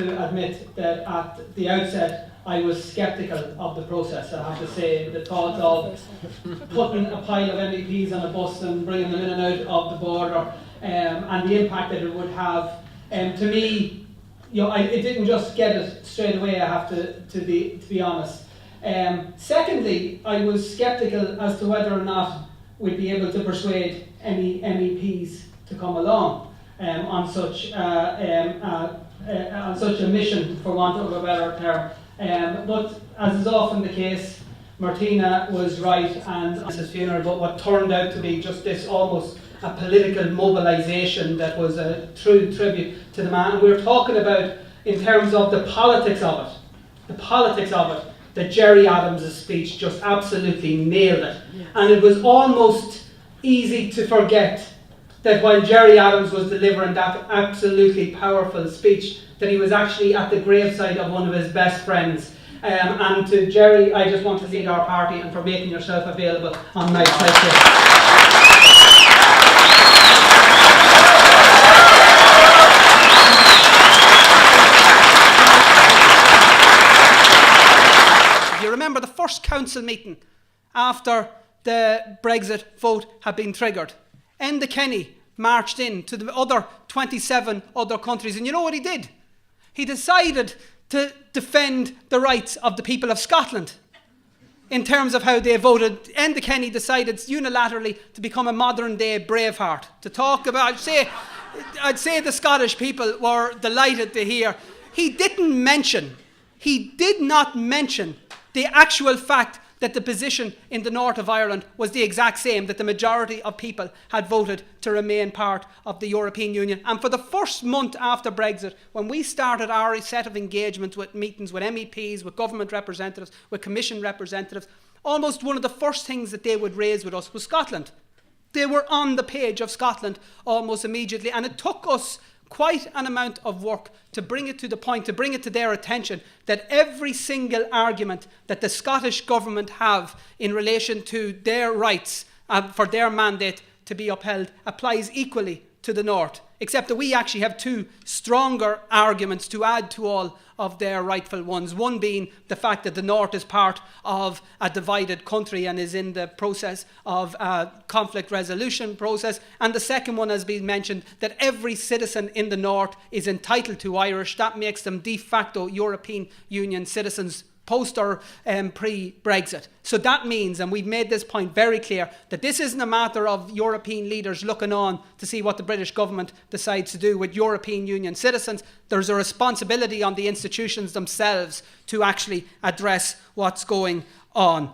to admit that at the outset I was sceptical of the process. I have to say, the thought of putting a pile of MEPs on a bus and bringing them in and out of the border and the impact that it would have, to me, it didn't just get it straight away, I have to be honest. Secondly, I was sceptical as to whether or not we'd be able to persuade any MEPs to come along on such a mission, for want of a better term. But as is often the case, Martina was right, and his funeral, but what turned out to be just this almost a political mobilisation that was a true tribute to the man. And we were talking about, in terms of the politics of it, that Gerry Adams' speech just absolutely nailed it. Yes. And it was almost easy to forget that while Gerry Adams was delivering that absolutely powerful speech, that he was actually at the graveside of one of his best friends. And to Gerry, I just want to thank our party and for making yourself available on nights like this. You remember the first council meeting after the Brexit vote had been triggered. Enda Kenny marched in to the other 27 other countries, and you know what he did? He decided to defend the rights of the people of Scotland in terms of how they voted. Enda Kenny decided unilaterally to become a modern day Braveheart, to talk about, I'd say the Scottish people were delighted to hear. He did not mention the actual fact that the position in the north of Ireland was the exact same, that the majority of people had voted to remain part of the European Union. And for the first month after Brexit, when we started our set of engagements with meetings with MEPs, with government representatives, with commission representatives, almost one of the first things that they would raise with us was Scotland. They were on the page of Scotland almost immediately, and it took us quite an amount of work to bring it to the point, to bring it to their attention that every single argument that the Scottish government have in relation to their rights for their mandate to be upheld applies equally to the North, except that we actually have two stronger arguments to add to all of their rightful ones. One being the fact that the North is part of a divided country and is in the process of a conflict resolution process. And the second one has been mentioned, that every citizen in the North is entitled to Irish. That makes them de facto European Union citizens post or pre-Brexit. So that means, and we've made this point very clear, that this isn't a matter of European leaders looking on to see what the British government decides to do with European Union citizens. There's a responsibility on the institutions themselves to actually address what's going on.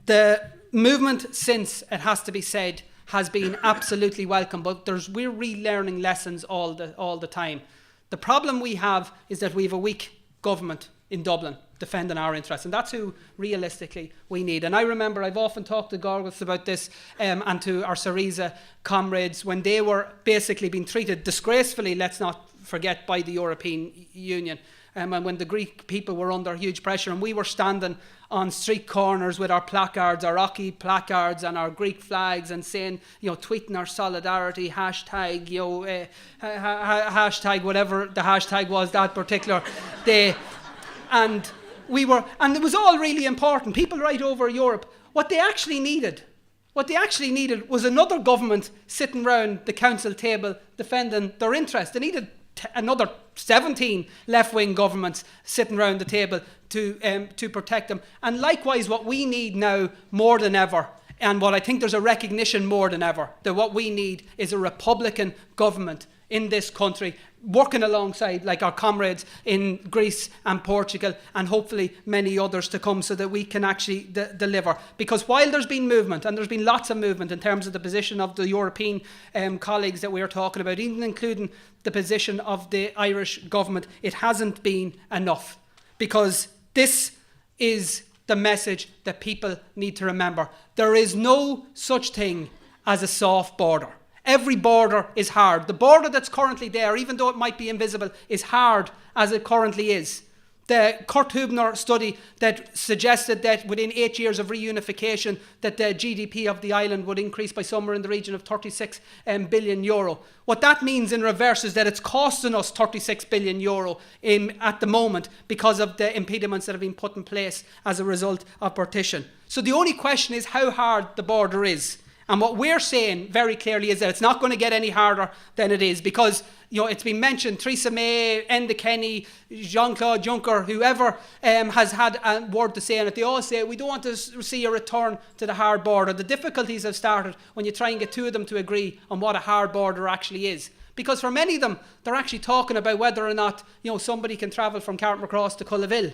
The movement since, it has to be said, has been absolutely welcome, but we're relearning lessons all the time. The problem we have is that we have a weak government in Dublin defending our interests, and that's who realistically we need. And I remember I've often talked to Gorgas about this and to our Syriza comrades when they were basically being treated disgracefully, let's not forget, by the European Union, and when the Greek people were under huge pressure and we were standing on street corners with our placards, our Rocky placards and our Greek flags, and saying, tweeting our solidarity, hashtag, hashtag whatever the hashtag was that particular day. And it was all really important. People right over Europe, what they actually needed was another government sitting round the council table defending their interests. They needed another 17 left-wing governments sitting round the table to protect them. And likewise, what we need now more than ever, and what I think there's a recognition more than ever, that what we need is a Republican government in this country, working alongside like our comrades in Greece and Portugal, and hopefully many others to come, so that we can actually deliver. Because while there's been movement, and there's been lots of movement in terms of the position of the European colleagues that we're talking about, even including the position of the Irish government, it hasn't been enough. Because this is the message that people need to remember. There is no such thing as a soft border. Every border is hard. The border that's currently there, even though it might be invisible, is hard as it currently is. The Kurt Hubner study that suggested that within 8 years of reunification that the GDP of the island would increase by somewhere in the region of 36 billion euro. What that means in reverse is that it's costing us 36 billion euro at the moment because of the impediments that have been put in place as a result of partition. So the only question is how hard the border is. And what we're saying very clearly is that it's not going to get any harder than it is, because it's been mentioned, Theresa May, Enda Kenny, Jean-Claude Juncker, whoever has had a word to say on it, they all say we don't want to see a return to the hard border. The difficulties have started when you try and get two of them to agree on what a hard border actually is. Because for many of them, they're actually talking about whether or not somebody can travel from Carrickdale to Cullaville.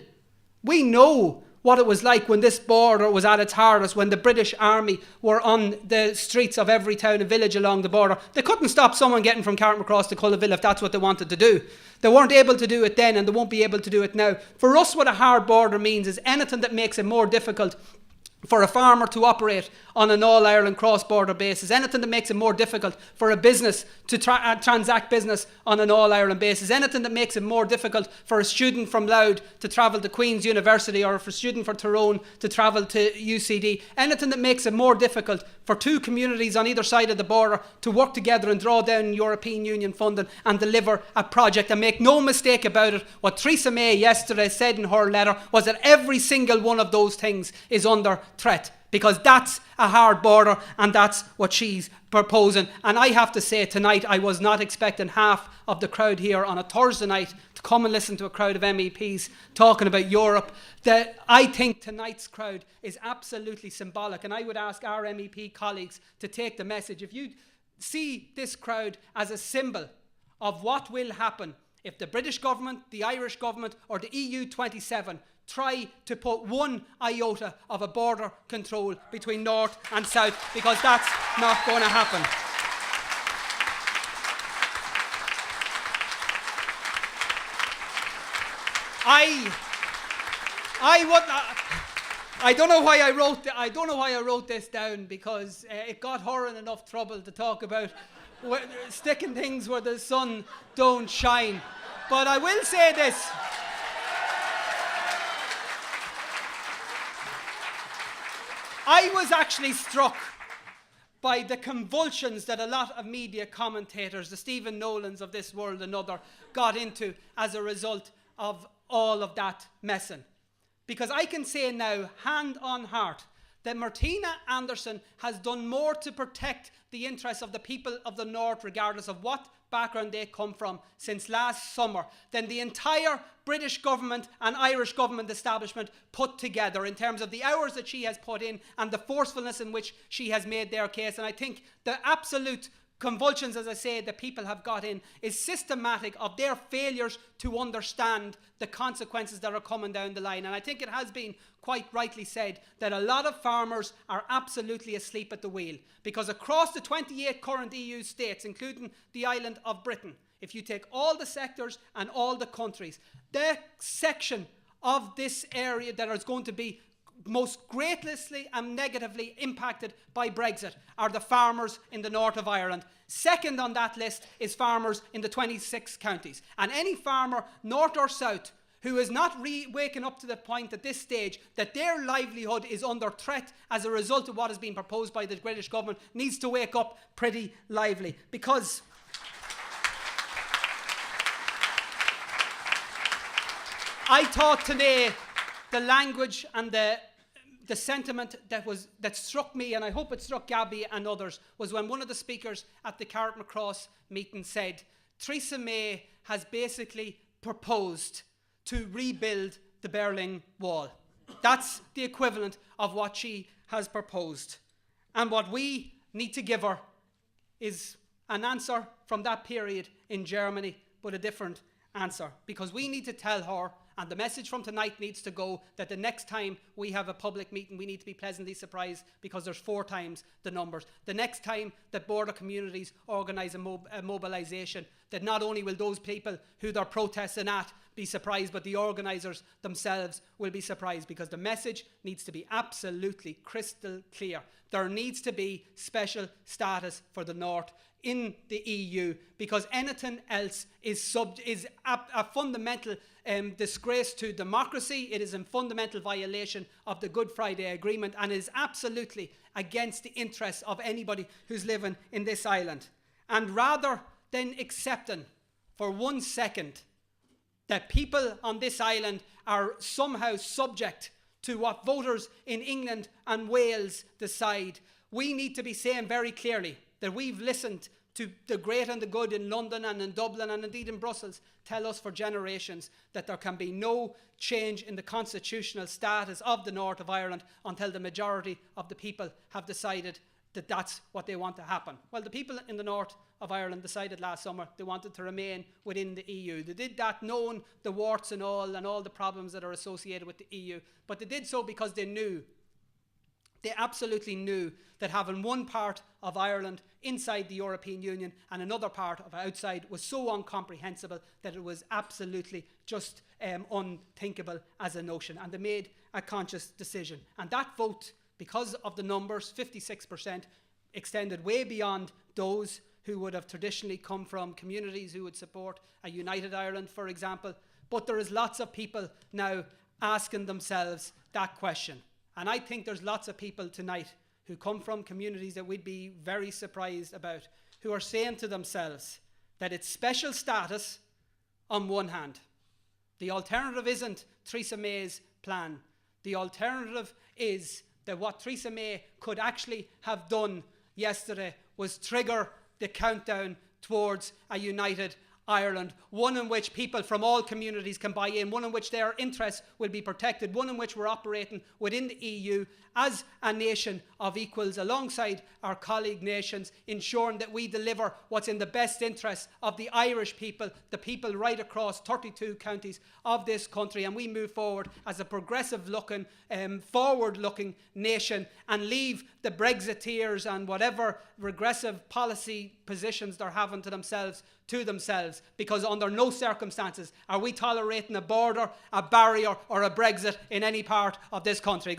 We know what it was like when this border was at its hardest, when the British Army were on the streets of every town and village along the border. They couldn't stop someone getting from Carrickdale to Cullaville if that's what they wanted to do. They weren't able to do it then, and they won't be able to do it now. For us, what a hard border means is anything that makes it more difficult for a farmer to operate on an all-Ireland cross-border basis, anything that makes it more difficult for a business to transact business on an all-Ireland basis, anything that makes it more difficult for a student from Louth to travel to Queen's University, or for a student from Tyrone to travel to UCD, anything that makes it more difficult for two communities on either side of the border to work together and draw down European Union funding and deliver a project. And make no mistake about it, what Theresa May yesterday said in her letter was that every single one of those things is under threat, because that's a hard border and that's what she's proposing. And I have to say tonight, I was not expecting half of the crowd here on a Thursday night to come and listen to a crowd of MEPs talking about Europe. I think tonight's crowd is absolutely symbolic, and I would ask our MEP colleagues to take the message. If you see this crowd as a symbol of what will happen if the British government, the Irish government, or the EU 27 try to put one iota of a border control between north and south, because that's not going to happen. I don't know why I wrote this down, because it got her in enough trouble to talk about sticking things where the sun don't shine. But I will say this. I was actually struck by the convulsions that a lot of media commentators, the Stephen Nolans of this world and other, got into as a result of all of that messing. Because I can say now, hand on heart, that Martina Anderson has done more to protect the interests of the people of the North, regardless of what background they come from, since last summer, than the entire British government and Irish government establishment put together, in terms of the hours that she has put in and the forcefulness in which she has made their case. And I think the absolute convulsions, as I say, that people have got in is systematic of their failures to understand the consequences that are coming down the line. And I think it has been quite rightly said that a lot of farmers are absolutely asleep at the wheel, because across the 28 current EU states, including the island of Britain, if you take all the sectors and all the countries, the section of this area that is going to be most greatly and negatively impacted by Brexit are the farmers in the north of Ireland. Second on that list is farmers in the 26 counties. And any farmer, north or south, who is not waking up to the point at this stage that their livelihood is under threat as a result of what is being proposed by the British government, needs to wake up pretty lively. Because I thought today the language and the sentiment that struck me, and I hope it struck Gabby and others, was when one of the speakers at the Carrickdale meeting said, Theresa May has basically proposed to rebuild the Berlin Wall. That's the equivalent of what she has proposed. And what we need to give her is an answer from that period in Germany, but a different answer. Because we need to tell her, and the message from tonight needs to go, that the next time we have a public meeting, we need to be pleasantly surprised, because there's 4 times the numbers. The next time that border communities organise a mobilisation, that not only will those people who they're protesting at be surprised, but the organisers themselves will be surprised, because the message needs to be absolutely crystal clear. There needs to be special status for the North in the EU, because anything else is a fundamental disgrace to democracy. It is in fundamental violation of the Good Friday Agreement, and is absolutely against the interests of anybody who's living in this island. And rather than accepting for 1 second that people on this island are somehow subject to what voters in England and Wales decide, we need to be saying very clearly that we've listened to the great and the good in London and in Dublin and indeed in Brussels tell us for generations that there can be no change in the constitutional status of the North of Ireland until the majority of the people have decided that that's what they want to happen. Well, the people in the North of Ireland decided last summer they wanted to remain within the EU. They did that knowing the warts and all the problems that are associated with the EU, but they did so because they absolutely knew that having one part of Ireland inside the European Union and another part of outside was so incomprehensible that it was absolutely just unthinkable as a notion. And they made a conscious decision. And that vote, because of the numbers, 56%, extended way beyond those who would have traditionally come from communities who would support a united Ireland, for example. But there is lots of people now asking themselves that question. And I think there's lots of people tonight who come from communities that we'd be very surprised about, who are saying to themselves that it's special status on one hand. The alternative isn't Theresa May's plan. The alternative is that what Theresa May could actually have done yesterday was trigger the countdown towards a united Ireland, one in which people from all communities can buy in, one in which their interests will be protected, one in which we're operating within the EU as a nation of equals alongside our colleague nations, ensuring that we deliver what's in the best interests of the Irish people, the people right across 32 counties of this country, and we move forward as a progressive-looking, forward-looking nation and leave the Brexiteers and whatever regressive policy positions they're having to themselves, because under no circumstances are we tolerating a border, a barrier or a Brexit in any part of this country.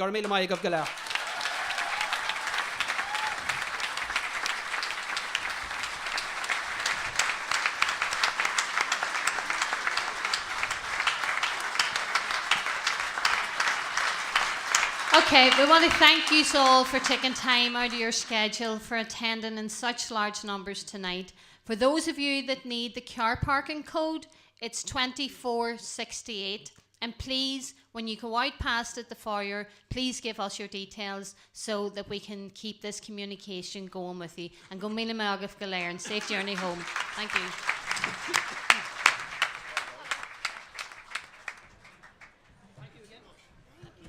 Okay, we want to thank you all for taking time out of your schedule for attending in such large numbers tonight. For those of you that need the car parking code, it's 2468. And please, when you go out past at the foyer, please give us your details so that we can keep this communication going with you. And go mille maith agaibh go léir and safe journey home. Thank you.